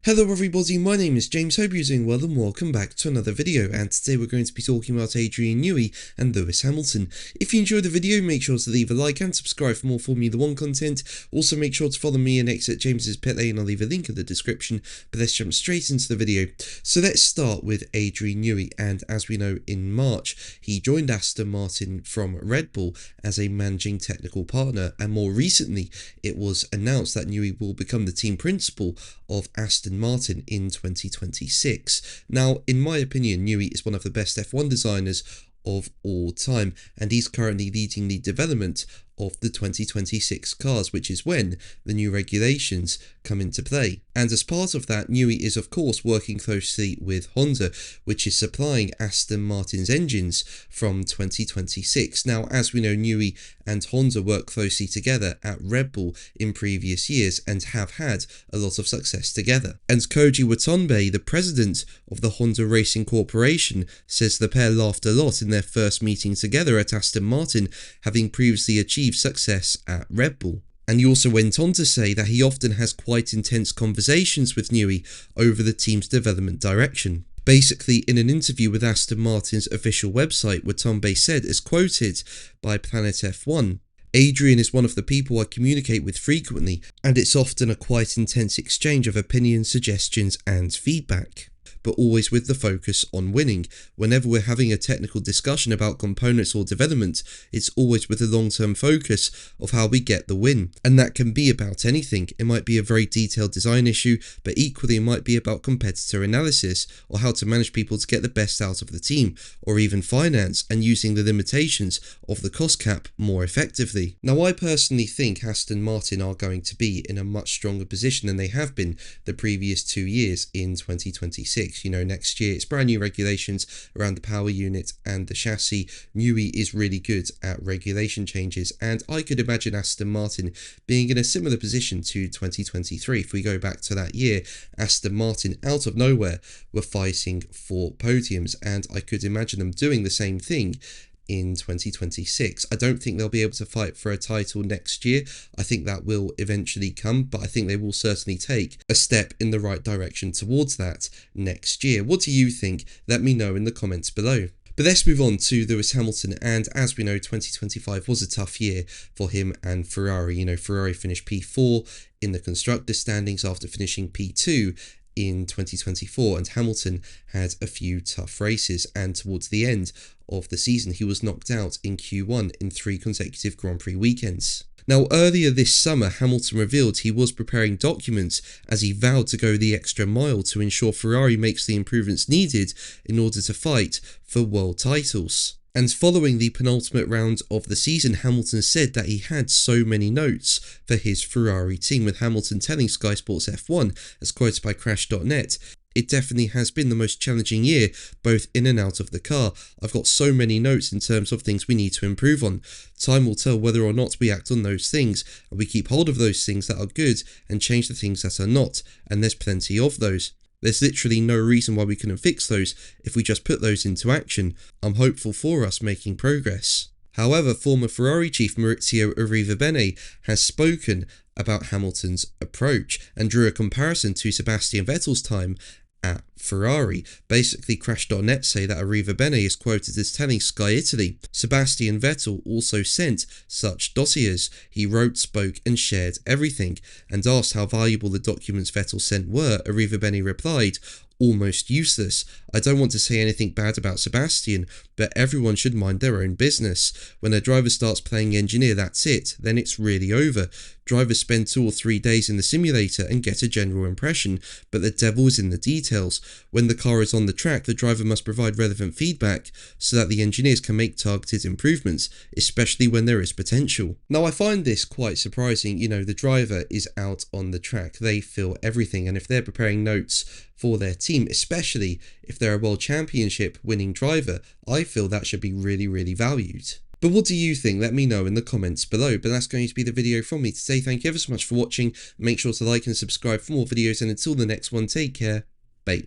Hello everybody, my name is James, hope you're doing well and welcome back to another video, and today we're going to be talking about Adrian Newey and Lewis Hamilton. If you enjoyed the video, make sure to leave a like and subscribe for more Formula 1 content. Also make sure to follow me and exit James's pit lane, I'll leave a link in the description, but let's jump straight into the video. So let's start with Adrian Newey, and as we know, in March he joined Aston Martin from Red Bull as a managing technical partner, and more recently it was announced that Newey will become the team principal of Aston Martin in 2026. Now, in my opinion, Newey is one of the best F1 designers of all time, and he's currently leading the development of the 2026 cars, which is when the new regulations come into play. And as part of that, Newey is of course working closely with Honda, which is supplying Aston Martin's engines from 2026. Now, as we know, Newey and Honda work closely together at Red Bull in previous years and have had a lot of success together. And Koji Watanabe, the president of the Honda Racing Corporation, says the pair laughed a lot in their first meeting together at Aston Martin, having previously achieved success at Red Bull. And he also went on to say that he often has quite intense conversations with Newey over the team's development direction. Basically, in an interview with Aston Martin's official website, Watanabe said, as quoted by Planet F1, "Adrian is one of the people I communicate with frequently, and it's often a quite intense exchange of opinions, suggestions and feedback, but always with the focus on winning. Whenever we're having a technical discussion about components or development, it's always with a long-term focus of how we get the win. And that can be about anything. It might be a very detailed design issue, but equally it might be about competitor analysis, or how to manage people to get the best out of the team, or even finance and using the limitations of the cost cap more effectively." Now, I personally think Aston Martin are going to be in a much stronger position than they have been the previous 2 years in 2026. You know, next year it's brand new regulations around the power unit and the chassis. Newey is really good at regulation changes, and I could imagine Aston Martin being in a similar position to 2023. If we go back to that year, Aston Martin out of nowhere were fighting for podiums, and I could imagine them doing the same thing in 2026. I don't think they'll be able to fight for a title next year. I think that will eventually come, but I think they will certainly take a step in the right direction towards that next year. What do you think? Let me know in the comments below. But let's move on to Lewis Hamilton, and as we know, 2025 was a tough year for him and Ferrari. You know, Ferrari finished P4 in the constructors standings after finishing P2 in 2024, and Hamilton had a few tough races, and towards the end of the season he was knocked out in Q1 in 3 consecutive Grand Prix weekends. Now, earlier this summer, Hamilton revealed he was preparing documents as he vowed to go the extra mile to ensure Ferrari makes the improvements needed in order to fight for world titles. And following the penultimate round of the season, Hamilton said that he had so many notes for his Ferrari team, with Hamilton telling Sky Sports F1, as quoted by Crash.net, "It definitely has been the most challenging year, both in and out of the car. I've got so many notes in terms of things we need to improve on. Time will tell whether or not we act on those things, and we keep hold of those things that are good and change the things that are not, and there's plenty of those. There's literally no reason why we couldn't fix those if we just put those into action. I'm hopeful for us making progress." However, former Ferrari chief Maurizio Arrivabene has spoken about Hamilton's approach and drew a comparison to Sebastian Vettel's time at Ferrari. Basically, Crash.net say that Arrivabene is quoted as telling Sky Italy, "Sebastian Vettel also sent such dossiers. He wrote, spoke and shared everything." And asked how valuable the documents Vettel sent were, Arrivabene replied, "Almost useless. I don't want to say anything bad about Sebastian, but everyone should mind their own business. When a driver starts playing engineer, that's it, then it's really over. Drivers spend 2 or 3 days in the simulator and get a general impression, but the devil is in the details. When the car is on the track, the driver must provide relevant feedback so that the engineers can make targeted improvements, especially when there is potential." Now, I find this quite surprising. You know, the driver is out on the track, they feel everything, and if they're preparing notes for their team, especially if they're a world championship winning driver, I feel that should be really, really valued. But what do you think? Let me know in the comments below. But that's going to be the video from me today. Thank you ever so much for watching. Make sure to like and subscribe for more videos, and until the next one, take care. Bye.